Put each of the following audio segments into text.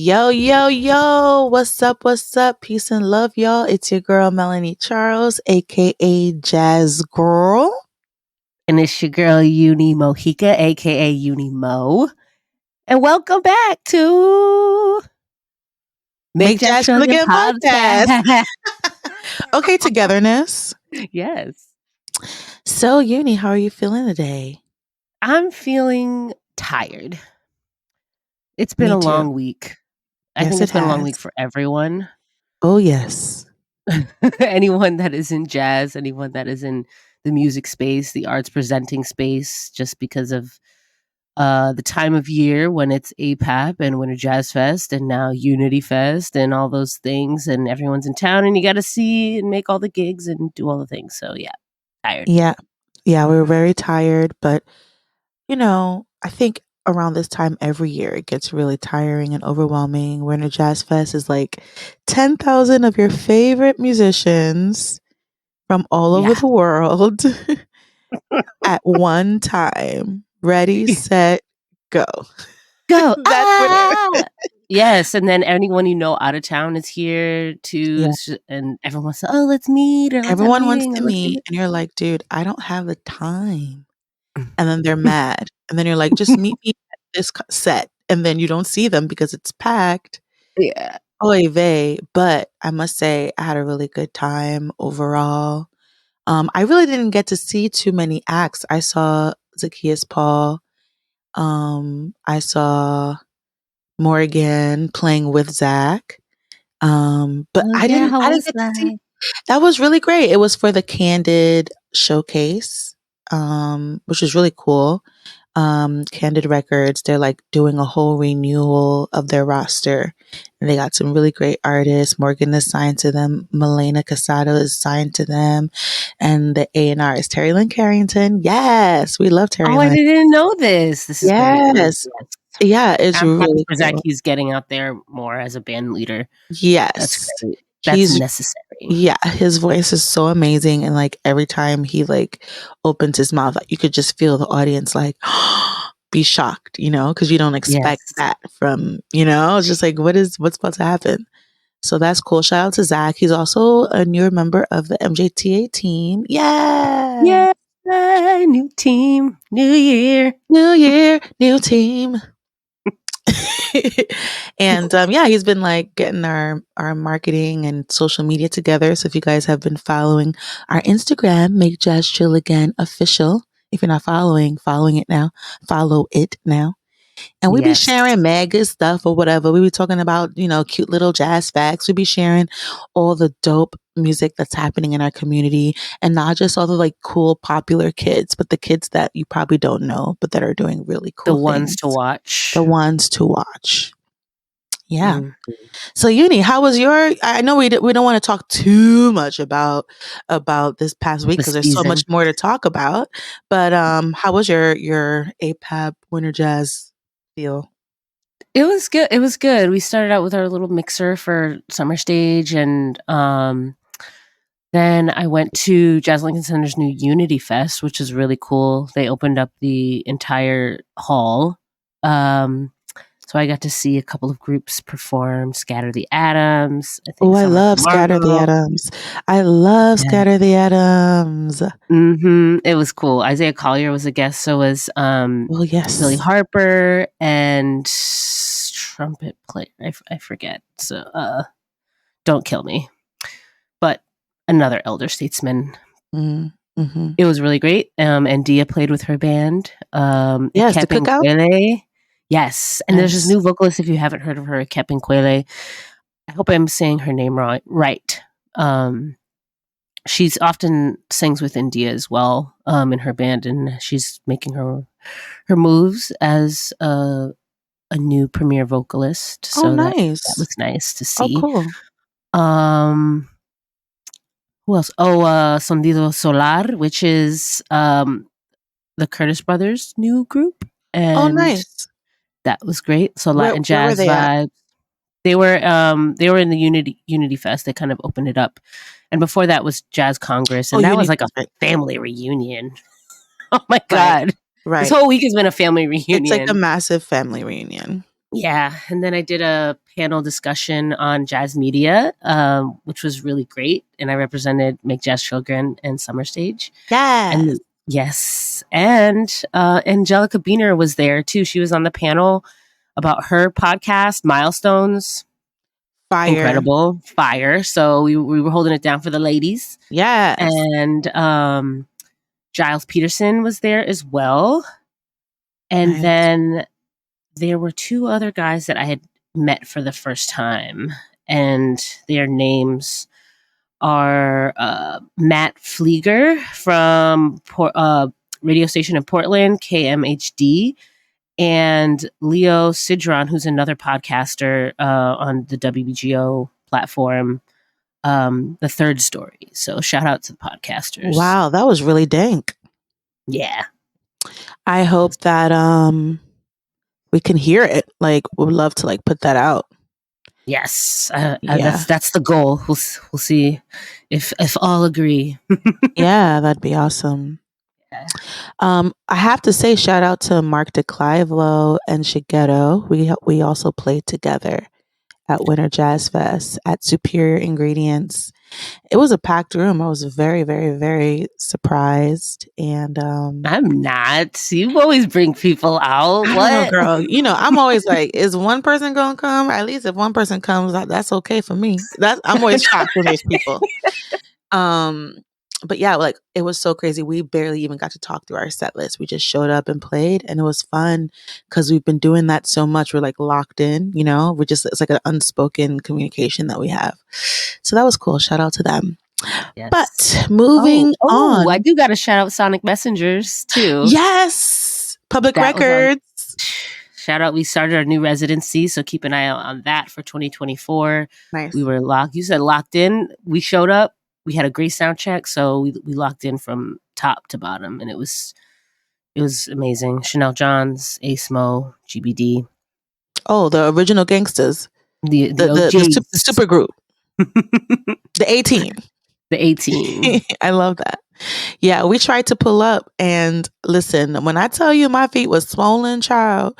Yo, yo, yo. What's up? What's up? Peace and love, y'all. It's your girl, Melanie Charles, aka Jazz Girl. And it's your girl, Yunie Mojica, aka Yunie Mo. And welcome back to Make Jazz Trill Again Podcast. Okay, togetherness. Yes. So, Yunie, how are you feeling today? I'm feeling tired. It's been Me a too. long week. I Yes, think it it's been a long has. week for everyone. Oh, yes. Anyone that is in jazz, anyone that is in the music space, the arts presenting space, just because of the time of year when it's APAP and Winter Jazz Fest and now Unity Fest and all those things, and everyone's in town and you got to see and make all the gigs and do all the things. So yeah, tired. Yeah, we're very tired, but I think around this time every year it gets really tiring and overwhelming. Winter Jazz Fest is like 10,000 of your favorite musicians from all over the world at one time. Ready, set, go. Go. That's Yes, and then anyone you know out of town is here too, and everyone says, "Oh, let's meet." Or everyone wants to meet, and you're like, "Dude, I don't have the time." And then they're mad, and then you're like, "Just meet me at this set," and then you don't see them because it's packed. Yeah. Oy vey. But I must say, I had a really good time overall. I really didn't get to see too many acts. I saw Zacchaeus Paul. I saw Morgan playing with Zach. But I didn't get to see. That was really great. It was for the Candid showcase, which was really cool. Candid Records, they're like doing a whole renewal of their roster, and they got some really great artists. Morgan is signed to them. Milena Casado is signed to them, and the A&R is Terry Lynn Carrington. Yes, we love Terry Lynn. I didn't know this. This is yes. great. Yeah, it's I'm really for cool. Zach. He's getting out there more as a band leader. Yes, that's great. That's necessary. Yeah, his voice is so amazing, and like every time he like opens his mouth, you could just feel the audience like be shocked, because you don't expect that from, it's just like what's about to happen. So that's cool. Shout out to Zach. He's also a newer member of the MJTA team. Yeah, new team, new year, new team. And he's been like getting our marketing and social media together. So if you guys have been following our Instagram, Make Jazz Trill Again Official. If you're not following it now. Follow it now. And we be sharing mega stuff or whatever. We be talking about, cute little jazz facts. We be sharing all the dope music that's happening in our community, and not just all the like cool, popular kids, but the kids that you probably don't know, but that are doing really cool The ones things. to watch. The ones to watch. Yeah. Mm-hmm. So Yunie, how was I know we don't want to talk too much about this past week because there's so much more to talk about, but how was your APAP Winter Jazz feel? It was good. We started out with our little mixer for summer stage, and then I went to Jazz Lincoln Center's new Unity Fest, which is really cool. They opened up the entire hall. So I got to see a couple of groups perform. Scatter the Atoms. I love Scatter the Atoms. Scatter the Atoms. Mm-hmm. It was cool. Isaiah Collier was a guest. So was Billy Harper and trumpet player. I forget. So don't kill me. But another elder statesman. Mm-hmm. It was really great. And Dia played with her band. Yes, the cookout. Yes. And there's this new vocalist, if you haven't heard of her, Kep Nkwele. I hope I'm saying her name right. She's often sings with India as well in her band, and she's making her moves as a new premier vocalist. So nice. That was nice to see. Oh, cool. Who else? Sondido Solar, which is the Curtis Brothers' new group. And nice. That was great. So Latin jazz vibes. They were in the Unity Fest. They kind of opened it up, and before that was Jazz Congress, and that was like a family reunion. Oh my god! Right. This whole week has been a family reunion. It's like a massive family reunion. Yeah, and then I did a panel discussion on jazz media, which was really great, and I represented Make Jazz Trill Again and Summer Stage. Yes. And yes, and Angelica Biener was there too. She was on the panel about her podcast, Milestones. Fire. Incredible, fire. So we were holding it down for the ladies. Yes. And Giles Peterson was there as well. And Nice. then there were two other guys that I had met for the first time, and their names are Matt Flieger from radio station in Portland, KMHD, and Leo Sidron, who's another podcaster on the WBGO platform, The Third Story. So shout out to the podcasters. Wow, that was really dank. Yeah. I hope that we can hear it. Like, we'd love to like put that out. Yes, that's the goal. We'll see if all agree. Yeah, that'd be awesome. Yeah. I have to say, shout out to Mark DeClivelo and Shigeto. We also played together at Winter Jazz Fest at Superior Ingredients. It was a packed room. I was very, very, very surprised. And I'm not. You always bring people out. I What, don't know, girl? You know, I'm always like, is one person gonna come? At least if one person comes, that's okay for me. I'm always shocked when there's people. But yeah, like it was so crazy. We barely even got to talk through our set list. We just showed up and played, and it was fun because we've been doing that so much. We're like locked in, you know. It's like an unspoken communication that we have. So that was cool. Shout out to them. yes. But moving on, I do got to shout out Sonic Messengers too. Yes, Public Records. Shout out. We started our new residency, so keep an eye out on that for 2024. Nice. We were locked. You said locked in. We showed up. We had a great sound check, so we locked in from top to bottom, and it was amazing. Chanel Johns, Ace Mo, GBD. Oh, the original gangsters. The super group. The 18. The 18. I love that. Yeah, we tried to pull up, and listen, when I tell you my feet was swollen, child,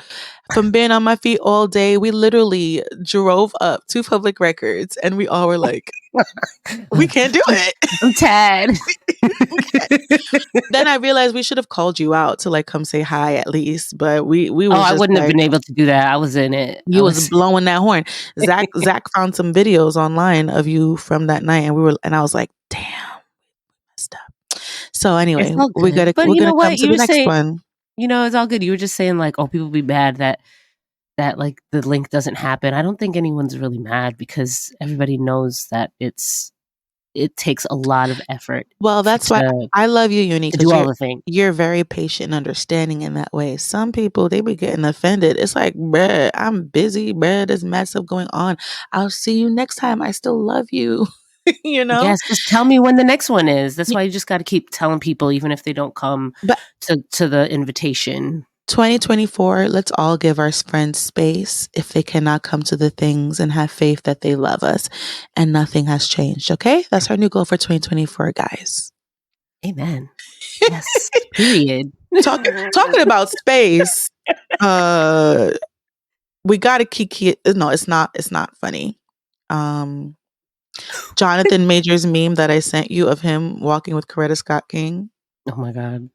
from being on my feet all day, we literally drove up to Public Records, and we all were like, we can't do it. I'm tired. Then I realized we should have called you out to like come say hi at least, but we were. I wouldn't have been able to do that. I was in it. You was blowing that horn. Zach found some videos online of you from that night, and I was like, damn, messed up. So anyway, we're gonna come to the next one. You know, it's all good. You were just saying like, oh, people be mad that like the link doesn't happen. I don't think anyone's really mad because everybody knows that it takes a lot of effort. Well, that's why I love you, Yunie, to do all the things. You're very patient and understanding in that way. Some people, they be getting offended. It's like, bruh, I'm busy, bruh, there's mad stuff going on. I'll see you next time. I still love you. You know? Yes, just tell me when the next one is. That's why you just got to keep telling people, even if they don't come to the invitation. 2024, let's all give our friends space if they cannot come to the things and have faith that they love us and nothing has changed. Okay? That's our new goal for 2024, guys. Amen. Yes. Period. Talking about space, we got to keep no, it's not funny. Jonathan Major's meme that I sent you of him walking with Coretta Scott King. Oh my God.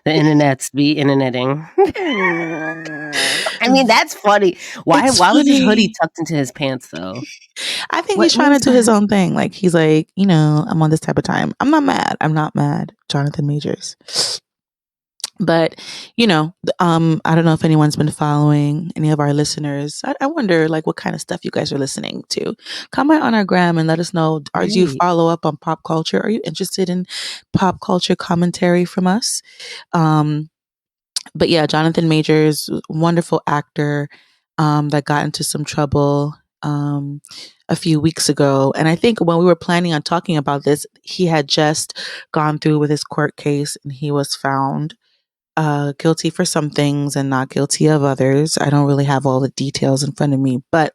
The internets be interneting. I mean, that's funny. Why was his hoodie tucked into his pants though? I think he's trying to do his own thing. Like he's like, you know, I'm on this type of time. I'm not mad, Jonathan Majors. But, you know, I don't know if anyone's been following any of our listeners. I wonder, like, what kind of stuff you guys are listening to. Comment on our gram and let us know. Do you follow up on pop culture? Are you interested in pop culture commentary from us? But yeah, Jonathan Majors, wonderful actor that got into some trouble a few weeks ago. And I think when we were planning on talking about this, he had just gone through with his court case and he was found guilty for some things and not guilty of others. I don't really have all the details in front of me, but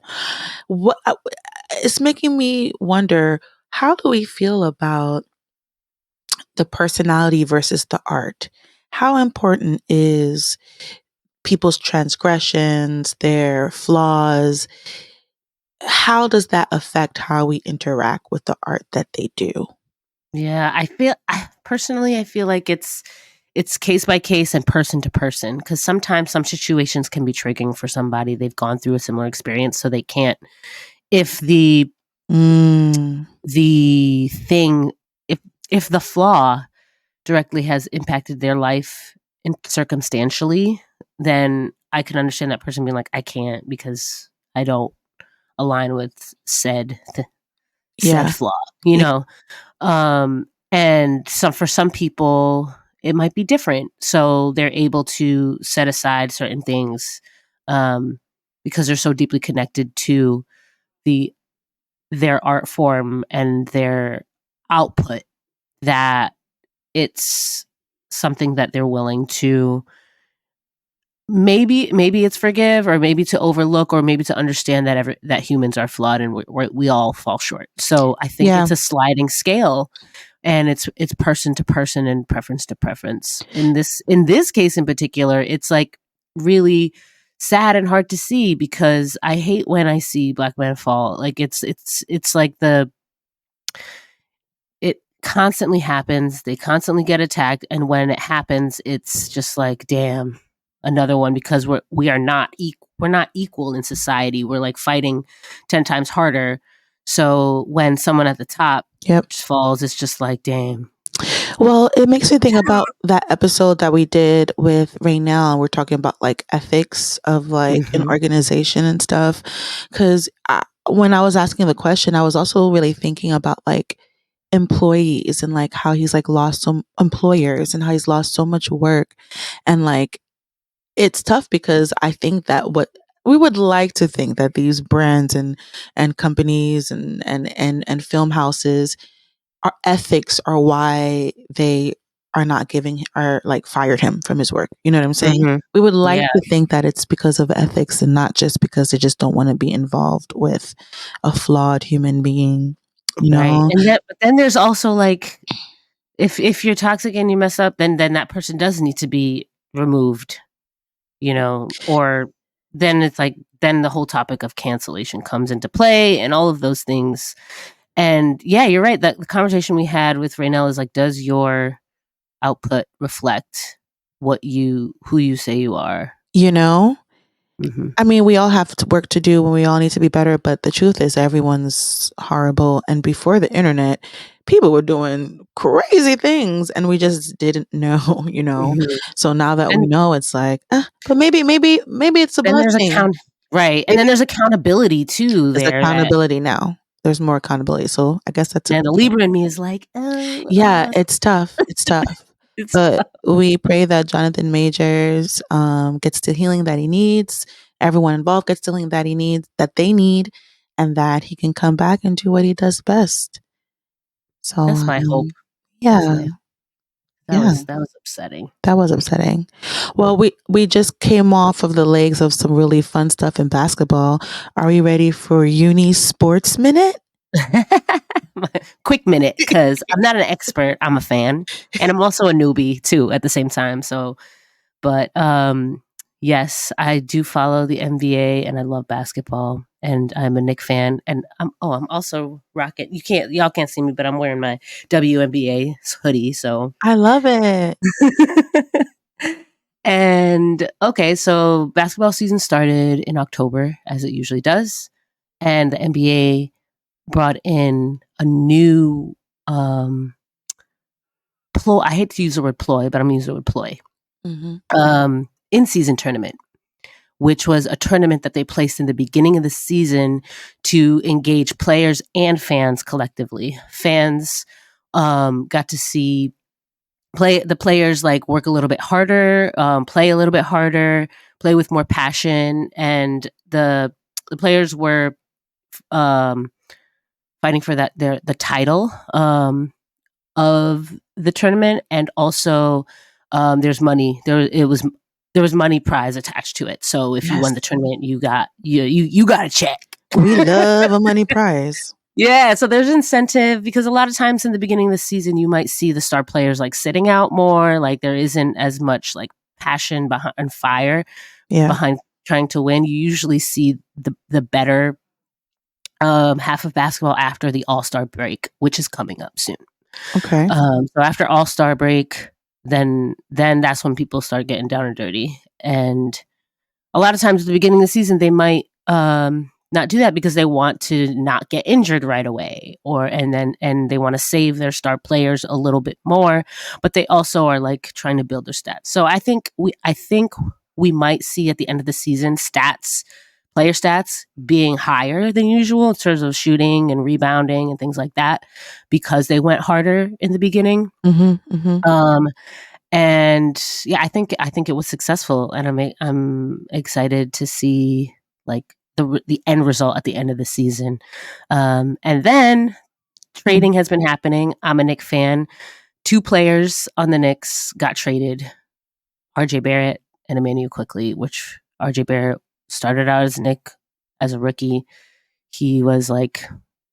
it's making me wonder, how do we feel about the personality versus the art? How important is people's transgressions, their flaws, how does that affect how we interact with the art that they do? Yeah, personally, I feel like it's case by case and person to person, because sometimes some situations can be triggering for somebody. They've gone through a similar experience, so they can't. If the thing, if the flaw directly has impacted their life circumstantially, then I can understand that person being like, I can't because I don't align with said flaw, you know. And for some people it might be different, so they're able to set aside certain things because they're so deeply connected to their art form and their output that it's something that they're willing to maybe it's forgive, or maybe to overlook, or maybe to understand that humans are flawed and we all fall short. So I think it's a sliding scale, and it's person to person and preference to preference. In this case in particular, it's like really sad and hard to see, because I hate when I see Black men fall. Like it's like it constantly happens. They constantly get attacked, and when it happens, it's just like, damn, another one, because we're not equal in society. We're like fighting 10 times harder. So when someone at the top just falls, it's just like, damn. Well, it makes me think about that episode that we did with Raynell. We're talking about like ethics of like an organization and stuff. Because when I was asking the question, I was also really thinking about like employees and like how he's like lost some employers and how he's lost so much work. And like, it's tough because I think that what we would like to think that these brands and companies and film houses, our ethics are why they are not giving or like fired him from his work. You know what I'm saying? We would like to think that it's because of ethics and not just because they just don't want to be involved with a flawed human being. You know? Right. But then there's also like, if you're toxic and you mess up, then that person does need to be removed. You know, or then it's like, then the whole topic of cancellation comes into play and all of those things. And yeah, you're right. That the conversation we had with Raynell is like, does your output reflect who you say you are? You know? I mean, we all have work to do and we all need to be better, but the truth is everyone's horrible. And before the internet, people were doing crazy things and we just didn't know, you know? So now that we know, it's like, but maybe it's a blessing. Right. And then there's accountability too. There's accountability now. There's more accountability. So I guess that's the Libra in me is like, yeah, it's tough. It's tough. But we pray that Jonathan Majors gets the healing that he needs. Everyone involved gets the healing that they need, and that he can come back and do what he does best. So that's my hope. Yeah. That was upsetting. That was upsetting. Well, we just came off of the legs of some really fun stuff in basketball. Are we ready for Yunie's Sports Minute? Quick minute, because I'm not an expert. I'm a fan, and I'm also a newbie too at the same time. So, but yes, I do follow the NBA, and I love basketball, and I'm a Knicks fan, and I'm also rocking. Y'all can't see me, but I'm wearing my WNBA hoodie. So I love it. And okay, so basketball season started in October, as it usually does, and the NBA brought in a new ploy. I hate to use the word ploy, but I'm using the word ploy. In-season tournament, which was a tournament that they placed in the beginning of the season to engage players and fans collectively. Fans got to see the players like work a little bit harder, play a little bit harder, play with more passion, and the players were fighting for the title of the tournament, and also there's money. There was money prize attached to it. So if you won the tournament, you got a check. We love a money prize. Yeah, so there's incentive, because a lot of times in the beginning of the season, you might see the star players like sitting out more, like there isn't as much like passion behind and fire. behind trying to win. You usually see the better half of basketball after the All-Star break, which is coming up soon. Okay. So after All-Star break, then that's when people start getting down and dirty. And a lot of times at the beginning of the season, they might not do that because they want to not get injured right away, and they want to save their star players a little bit more, but they also are like trying to build their stats. So I think we might see at the end of the season player stats being higher than usual in terms of shooting and rebounding and things like that, because they went harder in the beginning. And yeah, I think it was successful, and I'm excited to see like the end result at the end of the season. And then trading has been happening. I'm a Knicks fan. 2 players on the Knicks got traded: RJ Barrett and Emmanuel Quickly. Which RJ Barrett started out as Knick as a rookie. He was like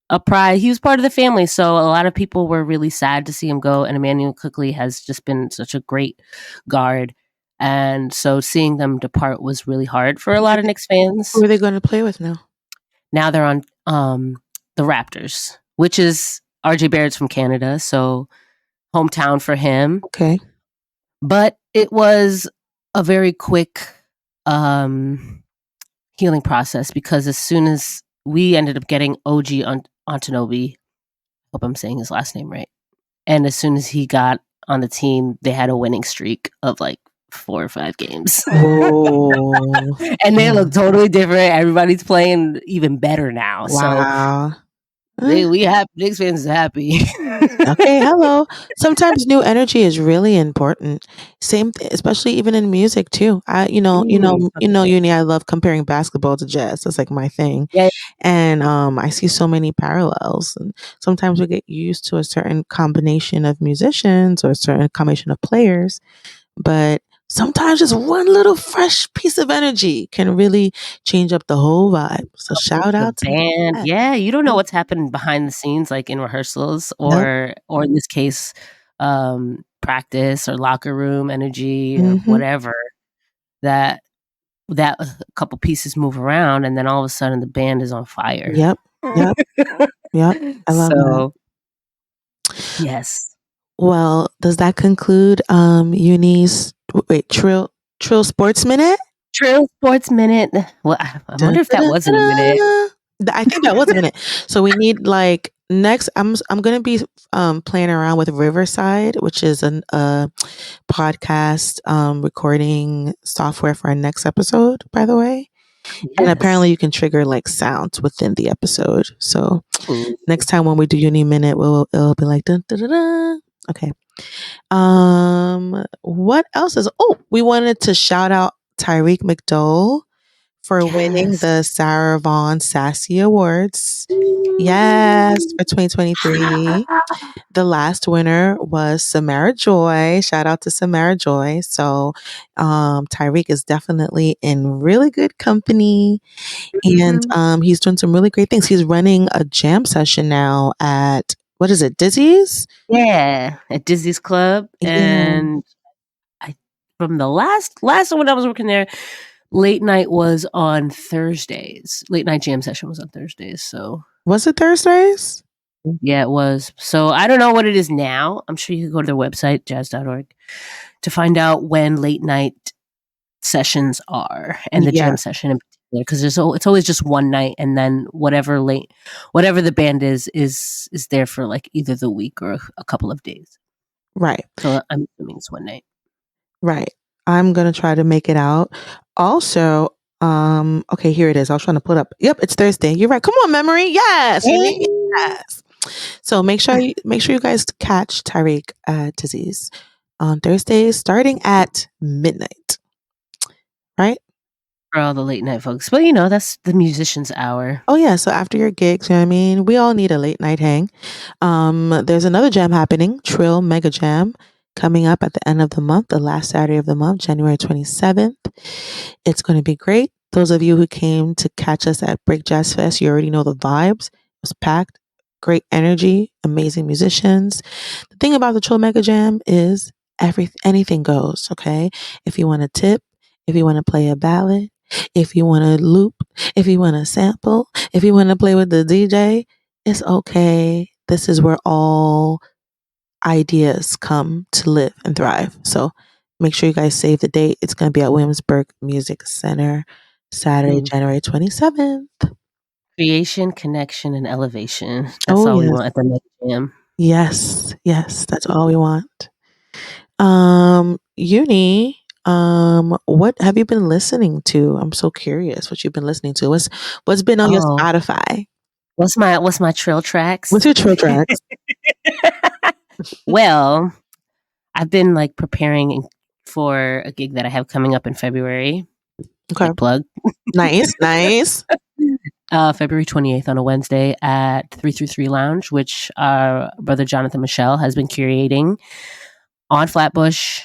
a pride. He was part of the family, so a lot of people were really sad to see him go. And Emmanuel Quickly has just been such a great guard, and so seeing them depart was really hard for a lot of Knicks fans. Who are they going to play with now? Now they're on the Raptors, which is RJ Barrett's from Canada, so hometown for him. Okay, but it was a very quick healing process, because as soon as we ended up getting OG Anunoby, hope I'm saying his last name right, and as soon as he got on the team, they had a winning streak of like 4 or 5 games. And they look totally different. Everybody's playing even better now. Wow. So we have Knicks fans happy. Okay, hello. Sometimes new energy is really important. Same, especially even in music too. Yunie, I love comparing basketball to jazz. That's like my thing. Yeah. And I see so many parallels. And sometimes we get used to a certain combination of musicians or a certain combination of players, but sometimes just one little fresh piece of energy can really change up the whole vibe. So shout out to band. Yeah, you don't know what's happening behind the scenes, like in rehearsals or in this case, practice or locker room energy or whatever. That a couple pieces move around, and then all of a sudden the band is on fire. Yep. I love that. Yes. Well, does that conclude Yunie's Trill Sports Minute? Trill Sports Minute. Well, I wonder if that wasn't a minute. I think that was a minute. So we need like next. I'm gonna be playing around with Riverside, which is a podcast recording software for our next episode, by the way. Yes. And apparently you can trigger like sounds within the episode. So next time when we do Yunie Minute, it'll be like dun, dun, dun, dun. Okay. What else is? Oh, we wanted to shout out Tyreek McDowell for winning the Sarah Vaughan Sassy Awards. Yes, for 2023. The last winner was Samara Joy. Shout out to Samara Joy. So Tyreek is definitely in really good company. And he's doing some really great things. He's running a jam session now at, what is it, Dizzy's? Yeah, at Dizzy's Club. And from the last one I was working there, late night was on Thursdays. Late night jam session was on Thursdays. So was it Thursdays? Yeah, it was. So I don't know what it is now. I'm sure you can go to their website, jazz.org, to find out when late night sessions are, and the jam session in particular, because it's always just one night, and then whatever the band is there for like either the week or a couple of days. Right. So I'm assuming it's one night. Right. I'm gonna try to make it out. Also, okay, here it is. I was trying to put up. Yep, it's Thursday. You're right. Come on, memory. Yes. Yes. So make sure you guys catch Tyreek at Dizzy's on Thursdays starting at midnight. Right? For all the late night folks. But that's the musician's hour. Oh yeah. So after your gigs, I mean, we all need a late night hang. There's another jam happening, Trill Mega Jam, coming up at the end of the month, the last Saturday of the month, January 27th. It's going to be great. Those of you who came to catch us at Break Jazz Fest, you already know the vibes. It was packed, great energy, amazing musicians. The thing about the Trill Mega Jam is anything goes, okay? If you want to tip, if you want to play a ballad, if you want to loop, if you want to sample, if you want to play with the DJ, it's okay. This is where all ideas come to live and thrive. So make sure you guys save the date. It's going to be at Williamsburg Music Center, Saturday, January 27th. Creation, connection, and elevation. That's Oh, all we yes. want at the next jam. Yes, that's all we want. Yunie, what have you been listening to? I'm so curious what you've been listening to. What's been on your Spotify? What's my Trill tracks? What's your Trill tracks? Well, I've been like preparing for a gig that I have coming up in February. Okay. Plug. Nice. February 28th on a Wednesday at 333 Lounge, which our brother Jonathan Michelle has been curating on Flatbush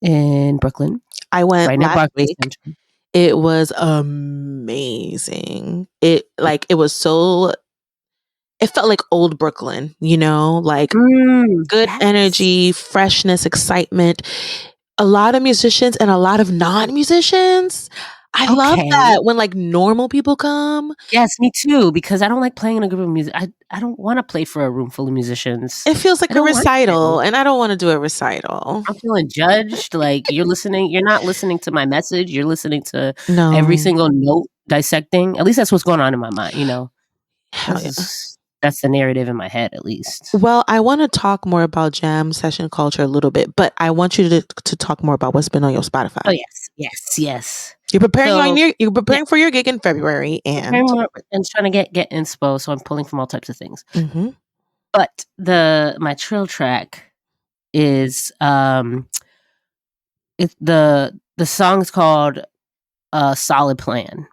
in Brooklyn. I went right near last week. Center. It was amazing. It felt like old Brooklyn, like good energy, freshness, excitement. A lot of musicians and a lot of non-musicians. I love that when like normal people come. Yes, me too, because I don't like playing in a group of music. I don't want to play for a room full of musicians. It feels like a recital, and I don't want to do a recital. I'm feeling judged. Like you're not listening to my message. You're listening to every single note dissecting. At least that's what's going on in my mind, That's the narrative in my head, at least. Well, I want to talk more about jam session culture a little bit, but I want you to talk more about what's been on your Spotify. Oh, yes. You're preparing for your gig in February and trying to get inspo, so I'm pulling from all types of things. Mm-hmm. But my Trill track is the song's called Solid Plan.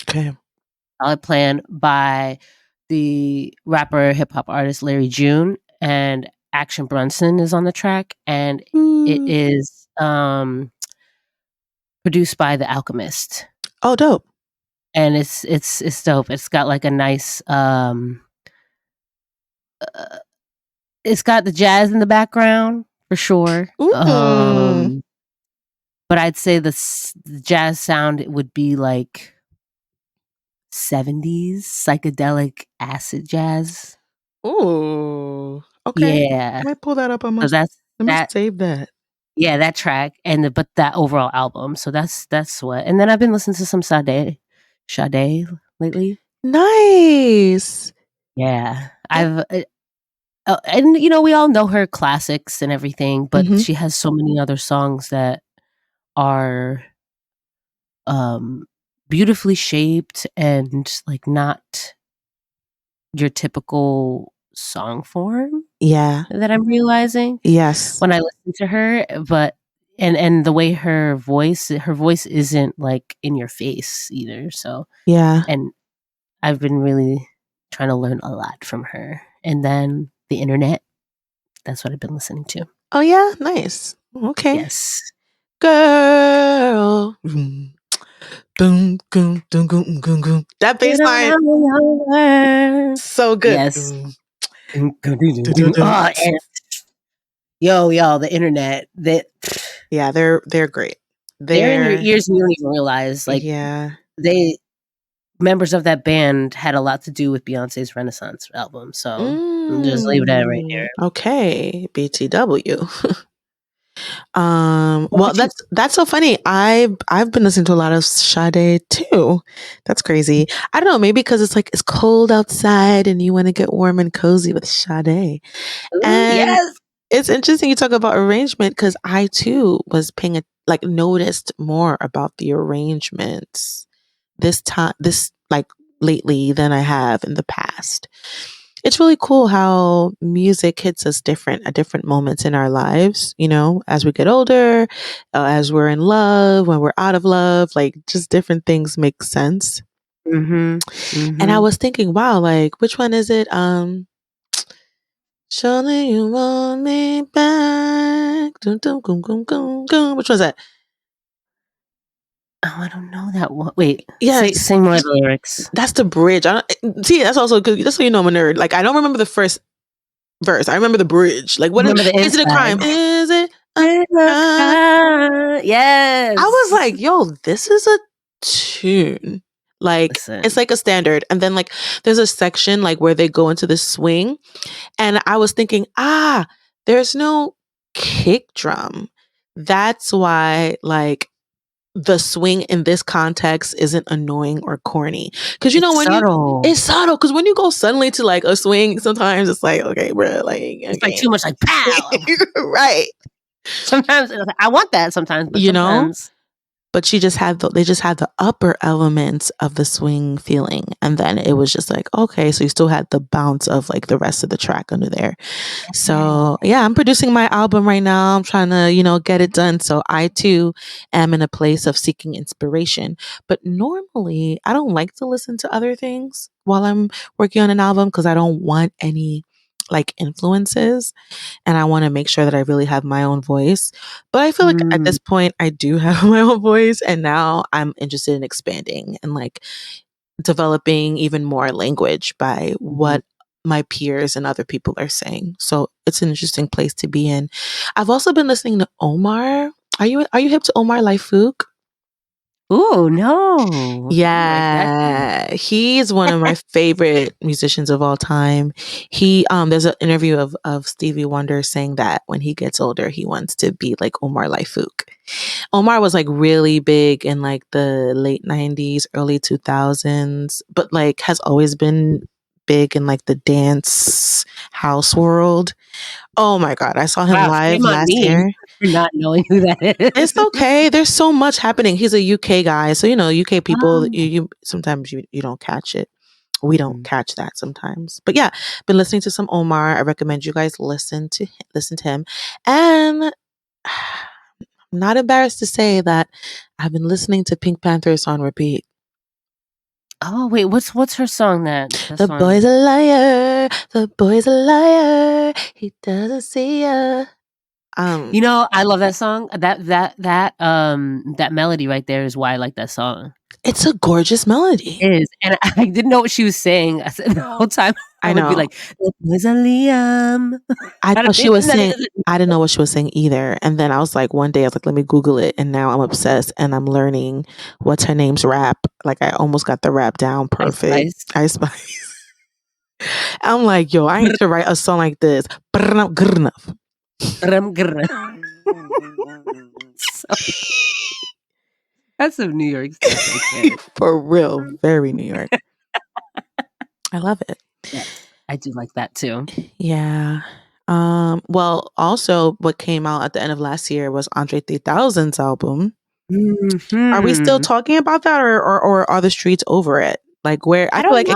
Okay. Solid Plan by the rapper hip hop artist Larry June, and Action Bronson is on the track, and it is produced by The Alchemist. Oh, dope! And it's dope. It's got like a nice it's got the jazz in the background for sure. But I'd say the jazz sound would be like 70s psychedelic acid jazz. Ooh, okay. Yeah, I might pull that up on my. Let me save that. Yeah, that track but that overall album. So that's what. And then I've been listening to some Sade lately. Nice. Yeah, I've and we all know her classics and everything, but she has so many other songs that are beautifully shaped and like not your typical song form. Yeah. That I'm realizing. Yes. When I listen to her, but and the way her voice isn't like in your face either. So yeah. And I've been really trying to learn a lot from her. And then the internet. That's what I've been listening to. Oh yeah, nice. Okay. Yes. Girl. Boom, boom, boom, boom, boom, boom. That bass line. So good. Yes. Yo, the internet. Yeah, they're great. They're in your ears and you don't even realize. Like, yeah. Members of that band had a lot to do with Beyonce's Renaissance album. So just leave that right there. Okay. BTW. Well, that's so funny. I've been listening to a lot of Sade too. That's crazy. I don't know, maybe because it's cold outside and you want to get warm and cozy with Sade. And yes, it's interesting you talk about arrangement because I too was noticed more about the arrangements this lately than I have in the past. It's really cool how music hits us at different moments in our lives, as we get older, as we're in love, when we're out of love, like just different things make sense. And I was thinking, wow, like which one is it? Surely you want me back. Which one's that? Oh, I don't know that one. Wait, sing more lyrics. That's the bridge. That's also good. That's how you know I'm a nerd. Like I don't remember the first verse. I remember the bridge. Like what is it a crime? Is it Yes. I was like, yo, this is a tune. Like, Listen. it's like a standard. And then like there's a section like where they go into the swing. And I was thinking, there's no kick drum. That's why like the swing in this context isn't annoying or corny. Cause you know, It's subtle. it's subtle. Cause when you go suddenly to like a swing, sometimes it's like, okay, bro, like, okay. It's like too much like pow. Right. Sometimes I want that sometimes, but you know? sometimes. But they just had the upper elements of the swing feeling. And then it was just like, okay, so you still had the bounce of like the rest of the track under there. So yeah, I'm producing my album right now. I'm trying to, get it done. So I too am in a place of seeking inspiration. But normally I don't like to listen to other things while I'm working on an album because I don't want any like influences and I want to make sure that I really have my own voice. But I feel like at this point I do have my own voice and now I'm interested in expanding and like developing even more language by what my peers and other people are saying. So it's an interesting place to be in. I've also been listening to Omar. Are you hip to Omar Laifouk? Oh no. Yeah, he's one of my favorite musicians of all time. He there's an interview of Stevie Wonder saying that when he gets older he wants to be like Omar Laifouk. Omar was like really big in like the late 90s, early 2000s, but like has always been big in like the dance house world. Oh my God. I saw him live last year. For not knowing who that is. It's okay. There's so much happening. He's a UK guy. So, UK people, you sometimes you don't catch it. We don't catch that sometimes. But yeah, been listening to some Omar. I recommend you guys listen to him. And I'm not embarrassed to say that I've been listening to Pink Panthers on repeat. Oh wait, what's her song The boy's a liar. The boy's a liar. He doesn't see ya. I love that song. That melody right there is why I like that song. It's a gorgeous melody. It is. And I didn't know what she was saying. I said the whole time I would know. be like, "There's a Liam." I thought she was saying I didn't know what she was saying either. And then I was like, one day I was like, let me Google it. And now I'm obsessed and I'm learning what's her name's rap. Like I almost got the rap down perfect. Ice Spice. I'm like, yo, I need to write a song like this. Good enough. That's some New York stuff. For real. Very New York. I love it. Yeah, I do like that too. Yeah. Well, also what came out at the end of last year was Andre 3000's album. Mm-hmm. Are we still talking about that or are the streets over it? Like where I feel like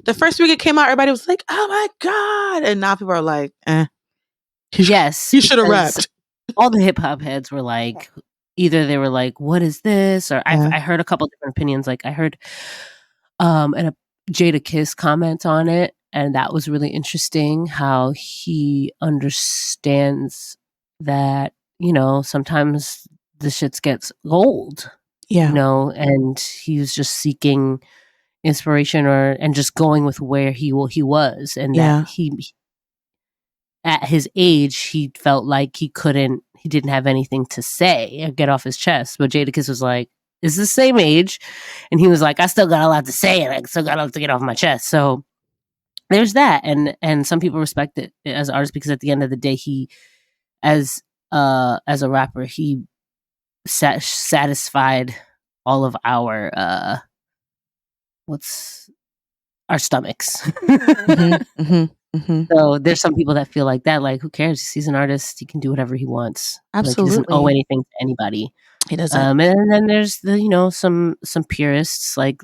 the first week it came out, everybody was like, oh my God. And now people are like, yes. He should have rapped. All the hip hop heads were like, either they were like, what is this? Or I heard a couple different opinions. Like I heard a Jada Kiss comment on it. And that was really interesting how he understands that, sometimes the shits gets old. Yeah. And he's just seeking inspiration and just going with where he was. And that he at his age, he felt like he didn't have anything to say or get off his chest. But Jadakiss was like, it's the same age. And he was like, I still got a lot to say and I still got a lot to get off my chest. So there's that. And some people respect it as an artist because at the end of the day, he, as a rapper, he satisfied all of our, our stomachs. Mm-hmm, mm-hmm, mm-hmm. So there's some people that feel like that, like, who cares? He's an artist. He can do whatever he wants. Absolutely. Like, he doesn't owe anything to anybody. He doesn't. And then there's the, some purists, like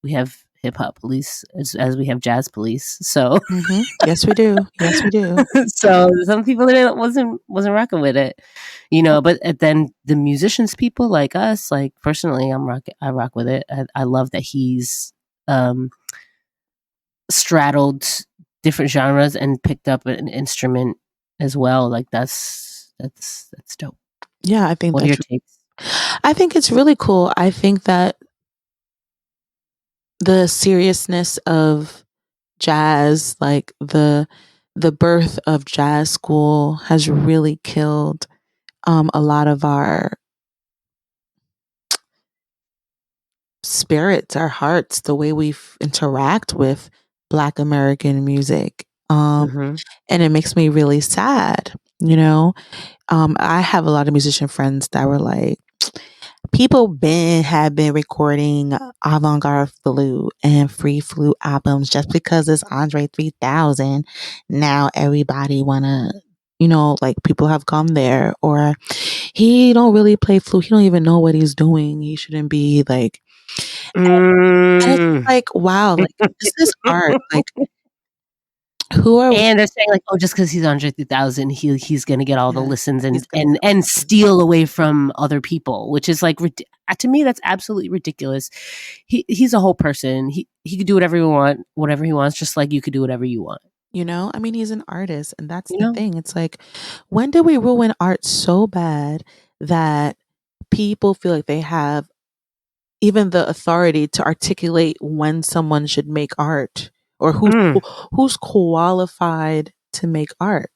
we have hip hop police as we have jazz police. So yes, we do. Yes, we do. So some people wasn't rocking with it, but then the musicians, people like us, like personally, I rock with it. I love that he's straddled different genres and picked up an instrument as well. Like that's dope. Yeah, I think what are your takes? I think it's really cool. I think that the seriousness of jazz, like the birth of jazz school has really killed a lot of our spirits, our hearts, the way we interact with Black American music. Mm-hmm. And it makes me really sad, you know? I have a lot of musician friends that were like, people have been recording avant-garde flute and free flute albums just because it's Andre 3000. Now everybody wanna, like people have come there, or he don't really play flute. He don't even know what he's doing. He shouldn't be like, and it's Mm. like, wow, like this is art. Like, who are we? And they're saying like, oh, just because he's Andre 3000, he's gonna get all the Yeah, listens he's and gonna and get and steal away from other people, which is like to me that's absolutely ridiculous. He's a whole person. He could do whatever he wants, just like you could do whatever you want. I mean, he's an artist, and that's You the know? thing. It's like, when did we ruin art so bad that people feel like they have even the authority to articulate when someone should make art, or Mm, who's qualified to make art?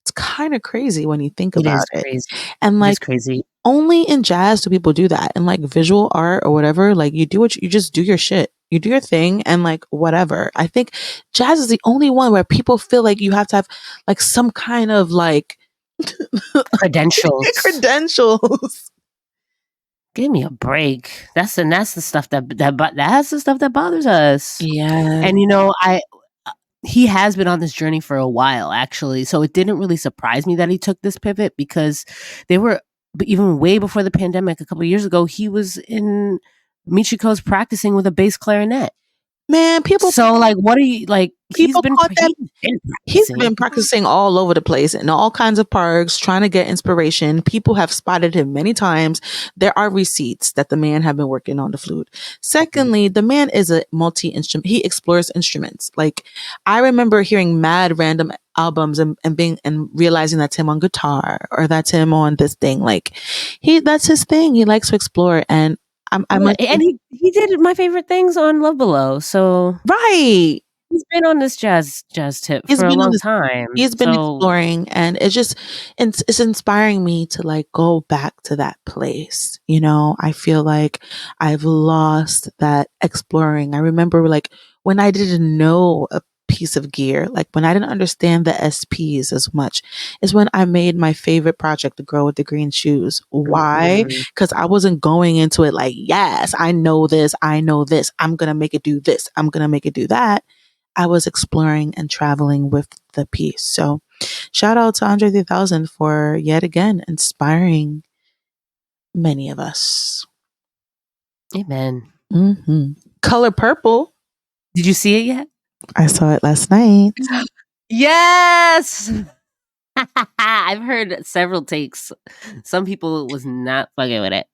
It's kind of crazy when you think it about is it. crazy. And It is like, crazy. only in jazz do people do that. And like visual art or whatever, like you do you just do your shit. You do your thing and like whatever. I think jazz is the only one where people feel like you have to have like some kind of like Credentials. credentials. Give me a break. That's the stuff that's the stuff that bothers us. Yeah. And he has been on this journey for a while, actually. So it didn't really surprise me that he took this pivot, because but even way before the pandemic, a couple of years ago, he was in Michiko's practicing with a bass clarinet. Man, So like, what are you like? people caught that. He's Practicing. been practicing all over the place in all kinds of parks, trying to get inspiration. People have spotted him many times. There are receipts that the man have been working on the flute. Secondly, the man is a multi-instrument. He explores instruments. Like, I remember hearing mad random albums and realizing that's him on guitar or that's him on this thing. Like, that's his thing. He likes to explore, and And he did my favorite things on Love Below. So right. he's been on this jazz tip He's for a been on long this. time. He's been So exploring, and it's inspiring me to like go back to that place. I feel like I've lost that exploring. I remember like when I didn't know a piece of gear, like when I didn't understand the SPs as much, is when I made my favorite project, The Girl with the Green Shoes. Why? Because I wasn't going into it like, yes, I know this, I'm gonna make it do this, I'm gonna make it do that. I was exploring and traveling with the piece. So shout out to Andre 3000 for yet again inspiring many of us. amen. Color Purple. Did you see it yet? I saw it last night. Yes. I've heard several takes. Some people was not fucking with it.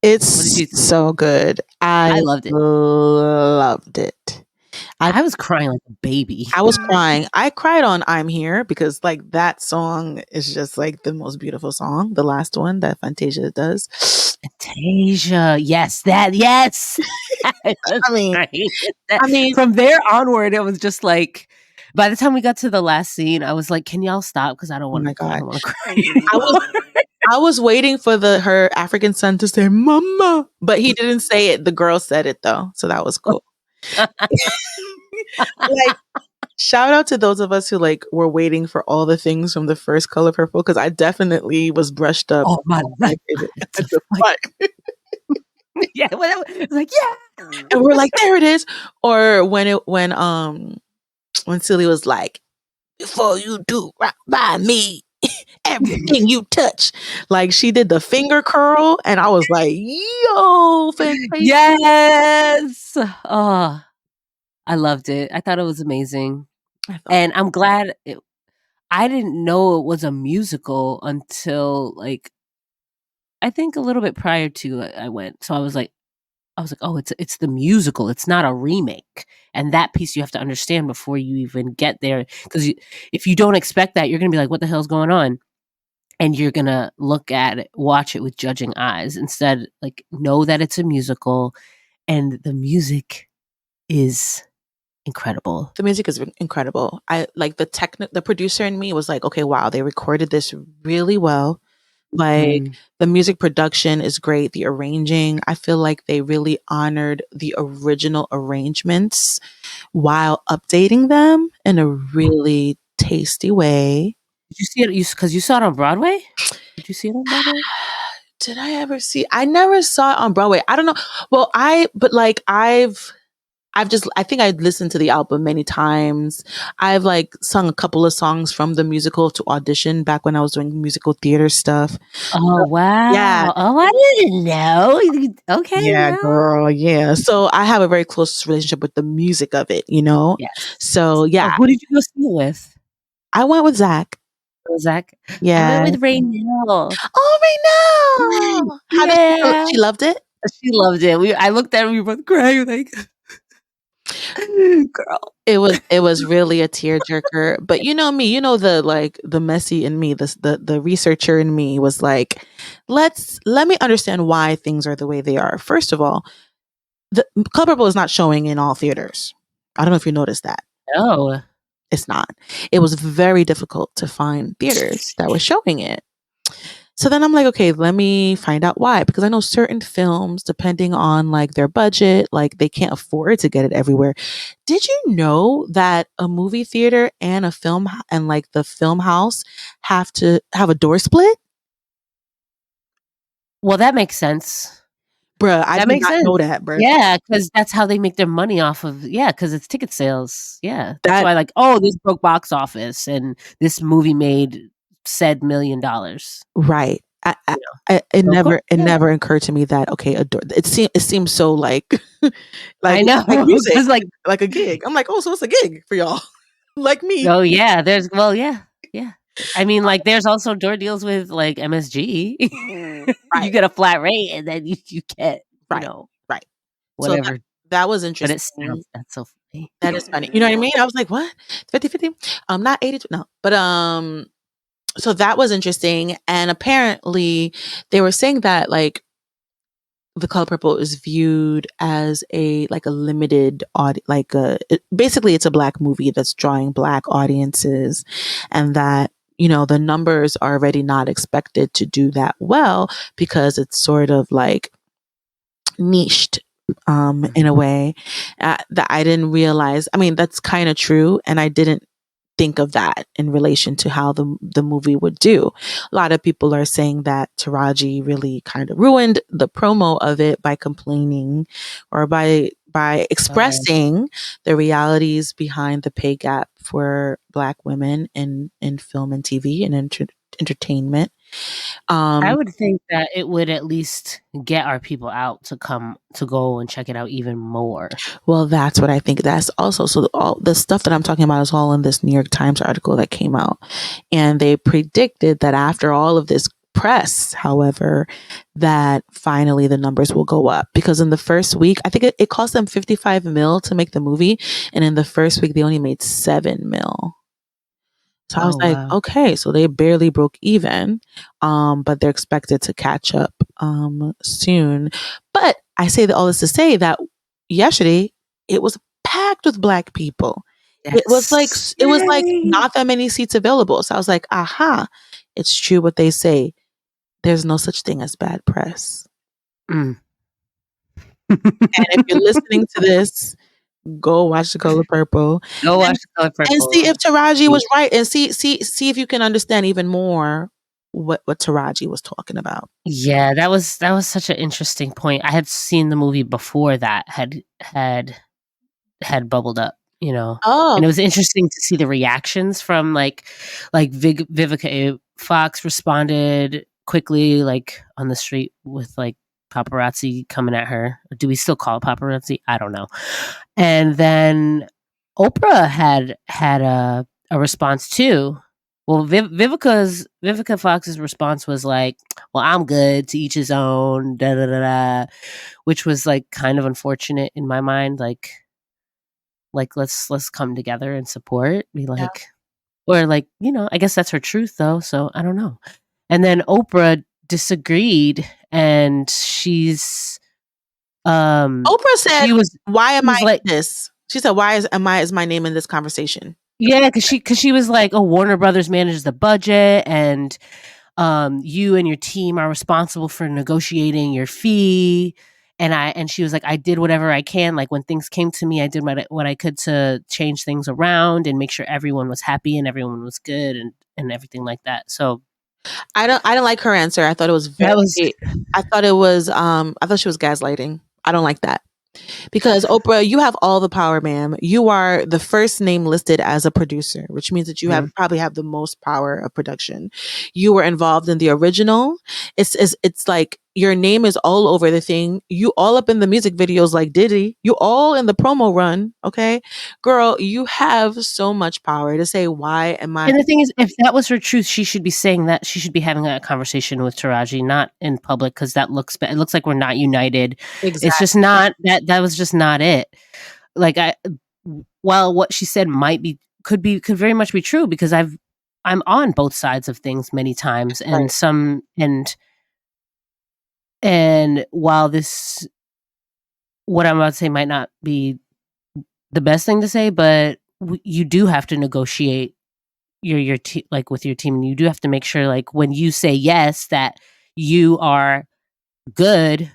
It's What did you think? so good. I loved it. loved it. I was crying like a baby. I was crying. I cried on I'm Here because like that song is just like the most beautiful song. The last one that Fantasia does. Fantasia. Yes, that. Yes. I mean, from there onward, it was just like, by the time we got to the last scene, I was like, can y'all stop? Because I don't oh want my God. to cry anymore. I was waiting for her African son to say "mama," but he didn't say it. The girl said it though, so that was cool. Like, shout out to those of us who like were waiting for all the things from the first Color Purple, because I definitely was brushed up. Oh my God. Yeah, it was like, yeah, and we're like, there it is. Or when Celie was like, before you do right by me, everything you touch. Like, she did the finger curl, and I was like, yo, Fantasia. Yes. Oh, I loved it. I thought it was amazing. And I'm glad I didn't know it was a musical until like, I think a little bit prior to I went. So I was like, oh, it's the musical. It's not a remake. And that piece you have to understand before you even get there. Because if you don't expect that, you're going to be like, what the hell's going on? And you're going to look at it, watch it with judging eyes. Instead, like, know that it's a musical and the music is incredible. The music is incredible. I like the producer in me was like, okay, wow, they recorded this really well. Like, the music production is great. The arranging, I feel like they really honored the original arrangements while updating them in a really tasty way. Did you see it? Because you saw it on Broadway? Did you see it on Broadway? Did I ever see? I never saw it on Broadway. I don't know. Well, I think I'd listened to the album many times. I've like sung a couple of songs from the musical to audition back when I was doing musical theater stuff. Oh, wow. Yeah. Oh, I didn't know. Okay. Yeah, Wow. girl. Yeah. So I have a very close relationship with the music of it, you know? Yes. So yeah, Who did you go see it with? I went with Zach. Zach? I Yeah. went with Raynell. Oh, Raynell. How did she feel? Yeah. She loved it? She loved it. I looked at her, we were both crying like, girl. It was really a tearjerker. But you know me, you know the messy in me, the researcher in me was like, let me understand why things are the way they are. First of all, the Color Purple is not showing in all theaters. I don't know if you noticed that. No. It's not. It was very difficult to find theaters that were showing it. So then I'm like, okay, let me find out why. Because I know certain films, depending on like their budget, like they can't afford to get it everywhere. Did you know that a movie theater and a film and like the film house have to have a door split? Well, that makes sense. Bruh, I That did makes not sense. know that, bruh. Yeah, because that's how they make their money off of. Yeah, because it's ticket sales. Yeah, that's That why. Like, oh, this broke box office, and this movie made said $1 million. right. You know, It so of course, yeah. never occurred to me that okay, a door. It seems so like I know. like music, It's like a gig. I'm like, oh, so it's a gig for y'all, like me. oh yeah, yeah. I mean, like, there's also door deals with like MSG. Right. You get a flat rate, and then you get, you Right. know, Right. So whatever. that was But interesting. it sounds that's so funny. That is funny. You know what I mean? I was like, what? 50-50? Not 80. No. But so that was interesting. And apparently they were saying that like The Color Purple is viewed as a limited basically it's a Black movie that's drawing Black audiences, and that the numbers are already not expected to do that well because it's sort of like niched in a way that I didn't realize. I mean, that's kind of true, and I didn't think of that in relation to how the movie would do. A lot of people are saying that Taraji really kind of ruined the promo of it by complaining or by expressing the realities behind the pay gap for Black women in film and TV and entertainment. I would think that it would at least get our people out to go and check it out even more. Well, that's what I think. That's also, so all the stuff that I'm talking about is all in this New York Times article that came out. And they predicted that after all of this press, however, that finally the numbers will go up, because in the first week, I think it cost them 55 mil to make the movie. And in the first week, they only made 7 mil. So I was like, wow. okay, so they barely broke even, but they're expected to catch up soon. But I say that all this to say that yesterday it was packed with Black people. It was like not that many seats available. So I was like, aha, it's true what they say. There's no such thing as bad press. And if you're listening to this, go watch The Color Purple. Go watch The Color Purple and see if Taraji was right, and see if you can understand even more what Taraji was talking about. Yeah, that was such an interesting point. I had seen the movie before that had bubbled up, and it was interesting to see the reactions from like Vivica Fox responded quickly, like on the street with like paparazzi coming at her. Do we still call it paparazzi? I don't know. And then Oprah had a response too. Well, Vivica Fox's response was like, "Well, I'm good. To each his own." Da da da da, which was like kind of unfortunate in my mind. Like let's come together and support. Be like, or like I guess that's her truth though. So I don't know. And then Oprah disagreed, and she's Oprah said, "Why am I like this?" She said, "Why is my name in this conversation?" Yeah, because she was like, "Oh, Warner Brothers manages the budget, and you and your team are responsible for negotiating your fee. And she was like, I did whatever I can. Like when things came to me, I did what I could to change things around and make sure everyone was happy and everyone was good and everything like that. So I don't like her answer. I thought it was that was I thought it was I thought she was gaslighting. I don't like that. Because Oprah, you have all the power, ma'am. You are the first name listed as a producer, which means that you have probably have the most power of production. You were involved in the original. It's like your name is all over the thing. You all up in the music videos like Diddy. You all in the promo run. Okay, girl, you have so much power to say why am I. And the thing is, if that was her truth, she should be saying that. She should be having a conversation with Taraji, not in public, because that looks bad. It looks like we're not united. It's just Exactly. not that. That was just not it. Like while what she said could very much be true, because I'm on both sides of things many times, Right. and while this, what I'm about to say might not be the best thing to say, but you do have to negotiate your like with your team, and you do have to make sure, like, when you say yes, that you are good,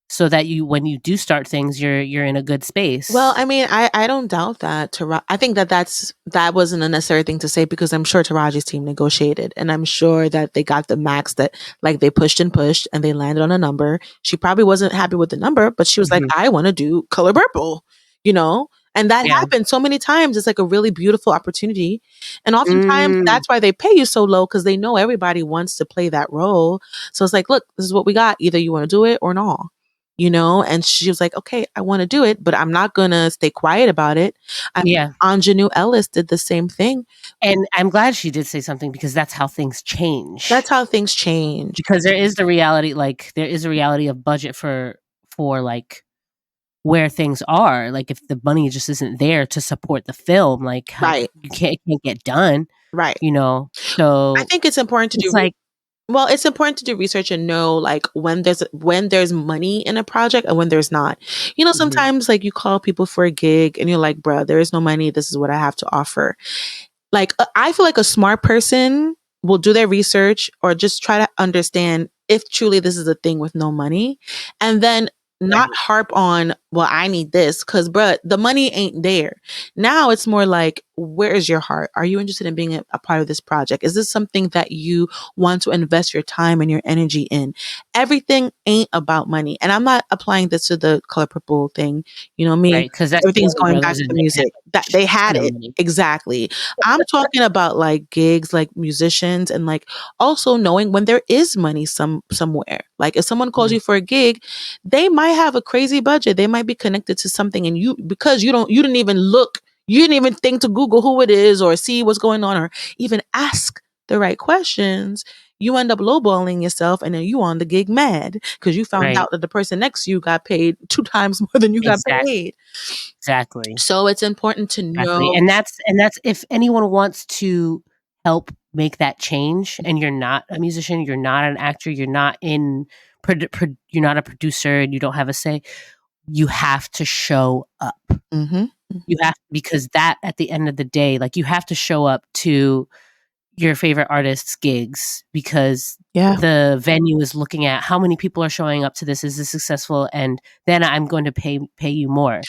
so that when you do start things, you're in a good space. Well, I mean, I don't doubt that. I think that wasn't a necessary thing to say because I'm sure Taraji's team negotiated, and I'm sure that they got the max that like they pushed and pushed and they landed on a number. She probably wasn't happy with the number, but she was like, I want to do Color Purple, you know? And that happens so many times. It's like a really beautiful opportunity. And oftentimes that's why they pay you so low, because they know everybody wants to play that role. So it's like, look, this is what we got. Either you want to do it or not. You know, and she was like, okay, I want to do it, but I'm not going to stay quiet about it. Anjanou Ellis did the same thing. And I'm glad she did say something, because that's how things change. That's how things change. Because there is the reality, like there is a reality of budget for like where things are. Like if the money just isn't there to support the film, like how it can't get done. Right. You know, so I think it's important to do it's important to do research and know like when there's money in a project and when there's not. You know, sometimes like you call people for a gig and you're like, bruh, there is no money. This is what I have to offer. Like, I feel like a smart person will do their research or just try to understand if truly this is a thing with no money, and then not harp on, well, I need this, because bruh, the money ain't there. Now it's more like, where is your heart? Are you interested in being a part of this project? Is this something that you want to invest your time and your energy in? Everything ain't about money. And I'm not applying this to the Color Purple thing. You know what I mean? Because everything's going back to the music. That they had it. Exactly. I'm talking about like gigs, like musicians, and like also knowing when there is money somewhere. Like if someone calls you for a gig, they might have a crazy budget. They might be connected to something, and because you didn't even look, you didn't even think to Google who it is or see what's going on or even ask the right questions, you end up lowballing yourself, and then you on the gig mad because you found out that the person next to you got paid 2 times more than you got paid. Exactly. So it's important to know. And that's if anyone wants to help make that change, and you're not a musician, you're not an actor, you're not you're not a producer, and you don't have a say, you have to show up. You have, because that at the end of the day, like you have to show up to your favorite artist's gigs, because the venue is looking at how many people are showing up to this. Is this successful? And then I'm going to pay you more.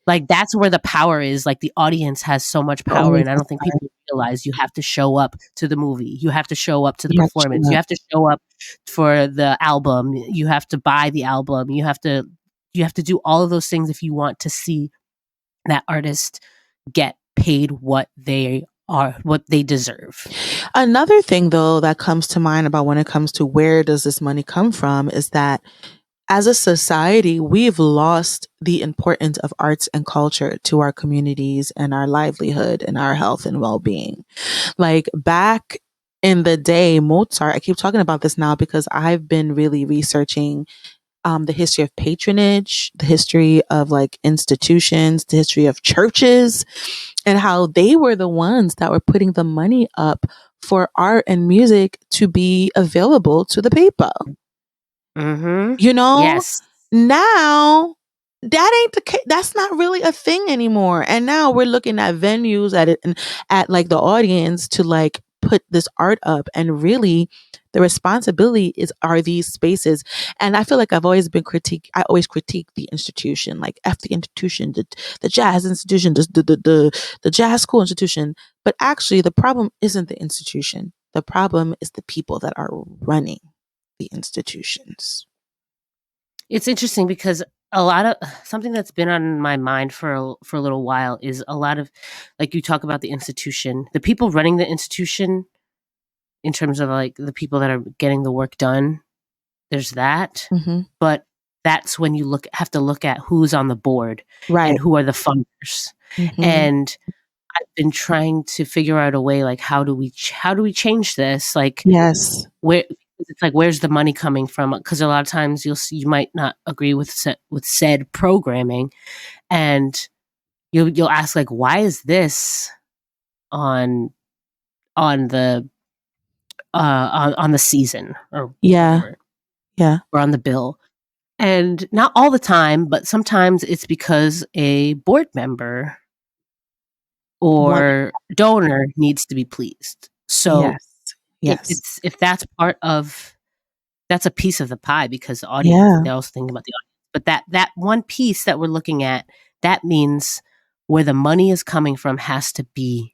Like that's where the power is. Like the audience has so much power, and I don't think people realize you have to show up to the movie. You have to show up to the performance. You have to show up for the album. You have to buy the album. You have to do all of those things if you want to see that artist get paid what they deserve. Another thing though that comes to mind about when it comes to where does this money come from is that as a society, we've lost the importance of arts and culture to our communities and our livelihood and our health and well-being. Like back in the day, Mozart, I keep talking about this now because I've been really researching the history of patronage, the history of like institutions, the history of churches, and how they were the ones that were putting the money up for art and music to be available to the people. You know? Yes. Now that ain't the case. That's not really a thing anymore. And now we're looking at venues at like the audience to like put this art up, and really the responsibility are these spaces. And I feel like I always critique the institution, like F the institution, the jazz institution, the jazz school institution. But actually the problem isn't the institution. The problem is the people that are running the institutions. It's interesting because a lot of something that's been on my mind for a little while is a lot of, like, you talk about the institution, the people running the institution in terms of like the people that are getting the work done. There's that, but that's when you have to look at who's on the board, right, and who are the funders. And I've been trying to figure out a way, like, how do we change this? Like, yes, where it's like, where's the money coming from? Because a lot of times you might not agree with said programming, and you'll ask, like, why is this on the on the season, or whatever, or on the bill? And not all the time, but sometimes it's because a board member or donor needs to be pleased. So yes, if that's that's a piece of the pie, because the audience, they're also thinking about the audience. But that one piece that we're looking at, that means where the money is coming from has to be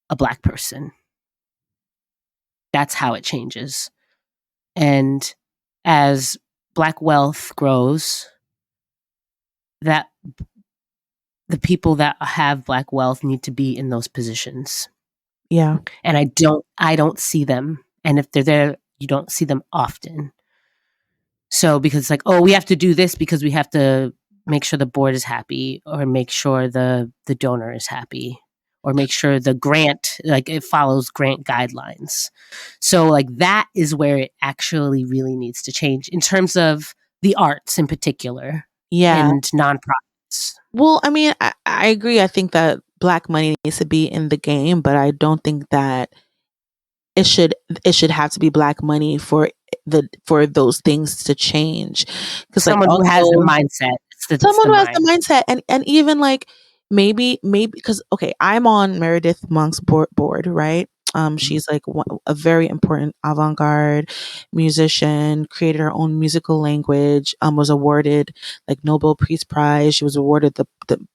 a Black person. That's how it changes. And as Black wealth grows, that the people that have Black wealth need to be in those positions. Yeah. And I don't see them. And if they're there, you don't see them often. So, because it's like, oh, we have to do this because we have to make sure the board is happy, or make sure the donor is happy, or make sure the grant, like, it follows grant guidelines. So, like, that is where it actually really needs to change in terms of the arts in particular, and nonprofits. Well, I mean, I agree. I think that Black money needs to be in the game, but I don't think that it should have to be Black money for those things to change. Because someone who has the mindset, someone who has the mindset, and even like maybe because, okay, I'm on Meredith Monk's board, right? She's like a very important avant-garde musician, created her own musical language, was awarded like Nobel Peace Prize. She was awarded the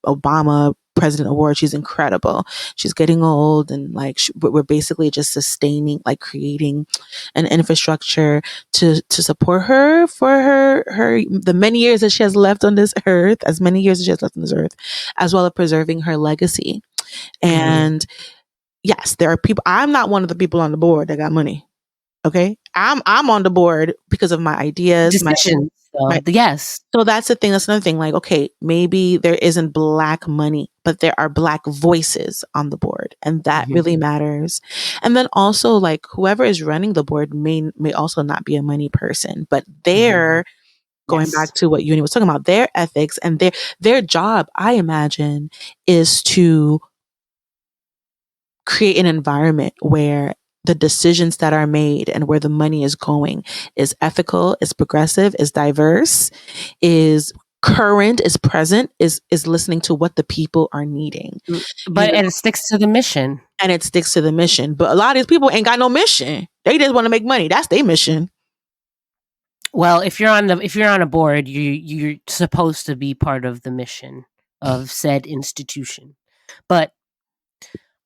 Obama President Award. She's incredible. She's getting old, and like we're basically just sustaining, like creating an infrastructure to support her for her the many years that she has left on this earth, as well as preserving her legacy. And yes, there are people. I'm not one of the people on the board that got money. Okay, I'm on the board because of my ideas, decisions. Yes. So that's the thing. That's another thing. Like, okay, maybe there isn't Black money, but there are Black voices on the board, and that really matters. And then also, like, whoever is running the board may also not be a money person, but they're going back to what Yunie was talking about, their ethics and their job, I imagine, is to create an environment where the decisions that are made and where the money is going is ethical, is progressive, is diverse, is current, is present, is listening to what the people are needing. But and it sticks to the mission. And it sticks to the mission. But a lot of these people ain't got no mission. They just want to make money. That's their mission. Well, if you're on a board, you're supposed to be part of the mission of said institution. But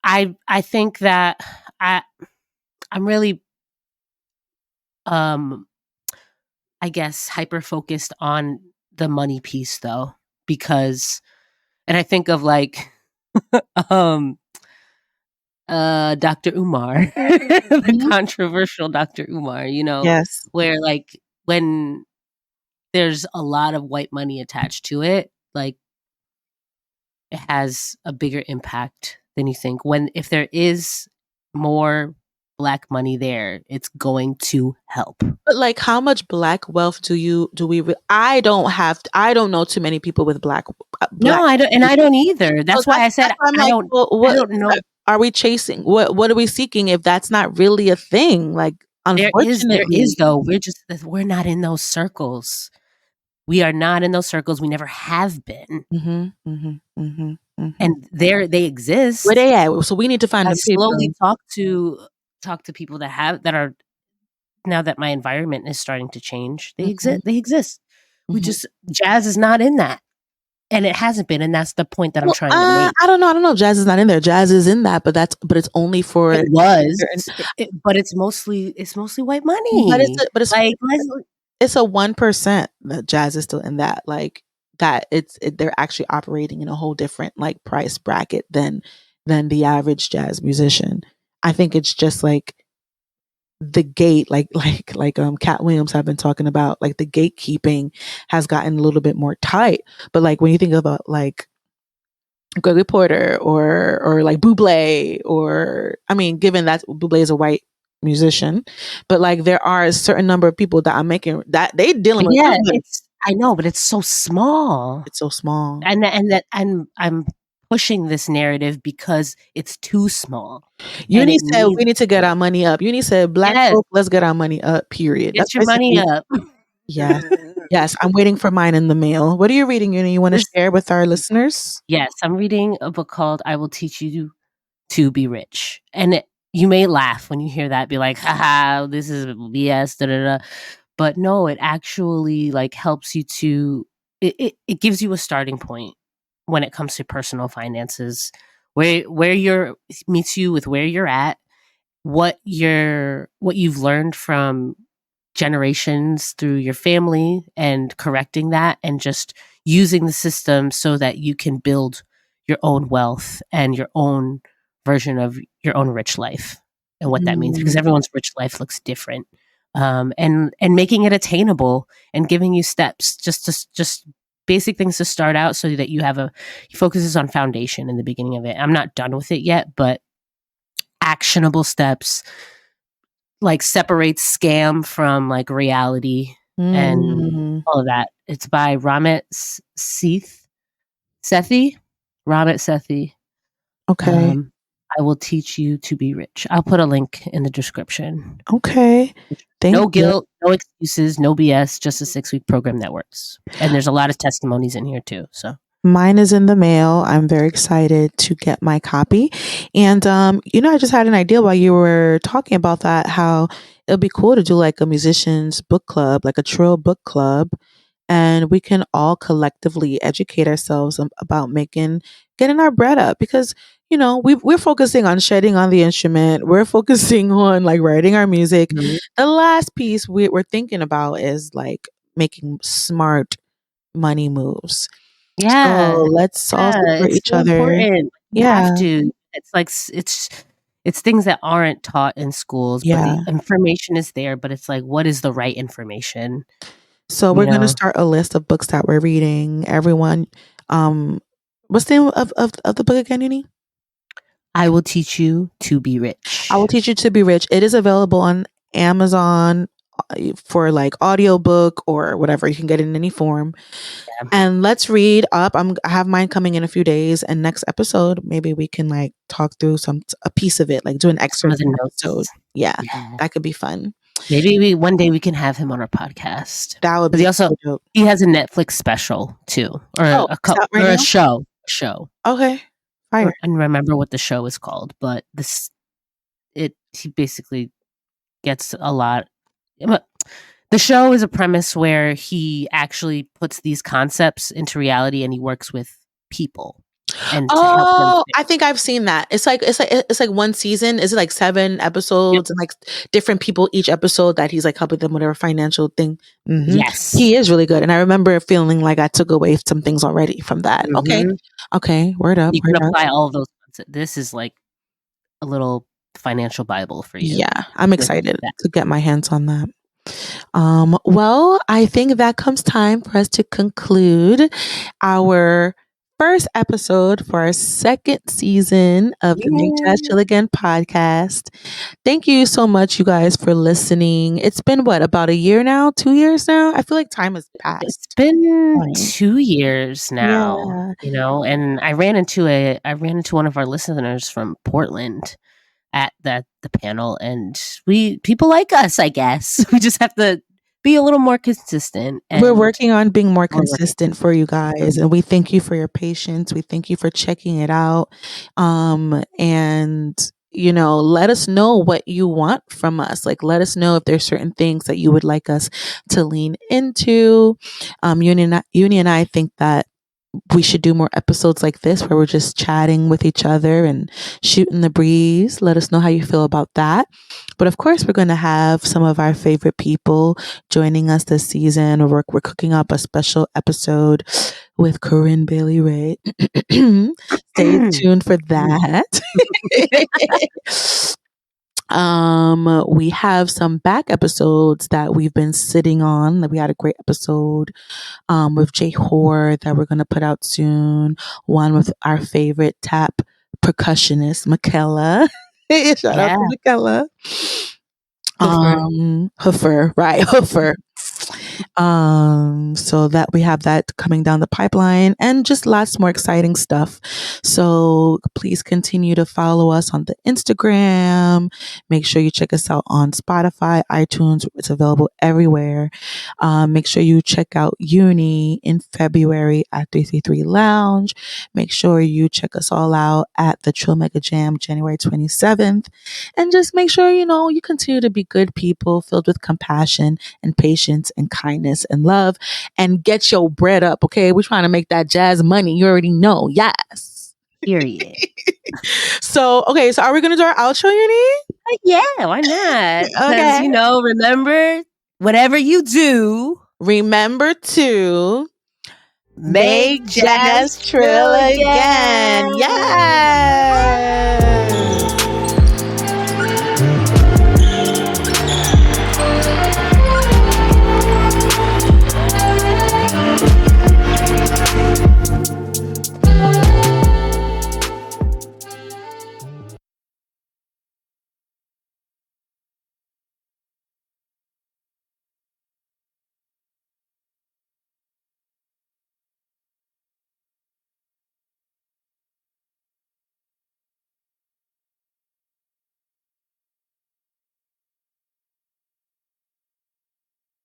I think that I'm really I guess hyper focused on the money piece, though, because, and I think of like Dr. Umar, the controversial Dr. Umar, where like when there's a lot of white money attached to it, like it has a bigger impact than you think. If there is more Black money there, it's going to help. But like, how much Black wealth I don't know too many people with Black. No, I don't, and I don't either. That's why I said I don't know. Are we chasing? What are we seeking if that's not really a thing? Like, unfortunately, there is though. We're not in those circles. We are not in those circles. We never have been. And they exist. Where they at? So we need to find I them people. slowly talk to people that are, now that my environment is starting to change. They exist. Jazz is not in that. And it hasn't been, and that's the point that I'm trying to make. I don't know. Jazz is not in there. Jazz is in that, but it's only for it was, but it's mostly white money. But it's like it's a 1% that Jazz is still in that. Like that, they're actually operating in a whole different like price bracket than the average jazz musician. I think it's just like the gate, like Cat Williams have been talking about, like the gatekeeping has gotten a little bit more tight. But like when you think about like Gregory Porter or like Bublé, or I mean, given that Bublé is a white musician, but like there are a certain number of people that are making that they dealing with. Yeah, I know, but it's so small. It's so small, and that I'm pushing this narrative because it's too small. Yunie said we need to get our money up. Yunie said, "Black folk, let's get our money up." Period. Get your money up. Yes. I'm waiting for mine in the mail. What are you reading, Yunie? You want to share with our listeners? Yes, I'm reading a book called "I Will Teach You to Be Rich," and you may laugh when you hear that, be like, "Haha, this is BS." Da, da, da. But no, it actually like helps you to. It gives you a starting point when it comes to personal finances, where meets you with where you're at, what you've learned from generations through your family, and correcting that, and just using the system so that you can build your own wealth and your own version of your own rich life, and what that means, because everyone's rich life looks different, and making it attainable, and giving you steps, just basic things to start out, so that he focuses on foundation in the beginning of it. I'm not done with it yet, but actionable steps, like separates scam from like reality and all of that. It's by Ramit Sethi. Okay. I Will Teach You to Be Rich. I'll put a link in the description. Okay. No guilt, no excuses, no BS, just a 6-week program that works. And there's a lot of testimonies in here too. So mine is in the mail. I'm very excited to get my copy. And I just had an idea while you were talking about that, how it'd be cool to do like a musician's book club, like a Trill book club. And we can all collectively educate ourselves about getting our bread up, because we're focusing on shedding on the instrument. We're focusing on like writing our music. Mm-hmm. The last piece we're thinking about is like making smart money moves. Yeah. So let's all support each other. Important. You have to. It's like it's things that aren't taught in schools, but the information is there, but it's like, what is the right information? So we're going to start a list of books that we're reading. Everyone, what's the name of the book again, Yunie? I Will Teach You to Be Rich. I Will Teach You to Be Rich. It is available on Amazon for like audiobook or whatever. You can get it in any form. Yeah. And let's read up. I have mine coming in a few days, and next episode maybe we can like talk through a piece of it, like do an excerpt episode. Yeah, that could be fun. Maybe one day we can have him on our podcast. That would be he has a Netflix special too, or a show. Okay. I don't remember what the show is called, but he basically gets a lot. The show is a premise where he actually puts these concepts into reality, and he works with people. And to help them. I think I've seen that. It's like one season. Is it like 7 episodes and like different people each episode that he's like helping them whatever financial thing? Mm-hmm. Yes, he is really good, and I remember feeling like I took away some things already from that. Mm-hmm. Okay, word up. You can apply all of those. This is like a little financial Bible for you. Yeah, I'm excited to get my hands on that. Well, I think that comes time for us to conclude our first episode for our second season of the Jazz Trill Again podcast. Thank you so much, you guys, for listening. It's been about a year now? 2 years now? I feel like time has passed. It's been 2 years now, and I ran into one of our listeners from Portland at the panel, and people like us, I guess. We just have to be a little more consistent. We're And working on being more we're working. consistent for you guys, and we thank you for your patience. We thank you for checking it out. And let us know what you want from us. Like, let us know if there's certain things that you would like us to lean into. Uni and I think that we should do more episodes like this where we're just chatting with each other and shooting the breeze. Let us know how you feel about that. But of course, we're going to have some of our favorite people joining us this season. We're cooking up a special episode with Corinne Bailey Ray. Stay tuned for that. We have some back episodes that we've been sitting on. We had a great episode with Jay Hoare that we're going to put out soon. One with our favorite tap percussionist, Michaela. Shout out to Michaela. Hoofer, right? Hoofer. So that we have that coming down the pipeline, and just lots more exciting stuff. So please continue to follow us on the Instagram. Make sure you check us out on Spotify, iTunes. It's available everywhere. Make sure you check out Yunie in February at 333 Lounge. Make sure you check us all out at the Trill Mega Jam January 27th. And just make sure, you continue to be good people filled with compassion and patience and kindness and love, and get your bread up. Okay. We're trying to make that jazz money. You already know. Yes. Period. So are we going to do our outro, Yunie? Yeah, why not? Because, remember, whatever you do, remember to make jazz trill again. Yes.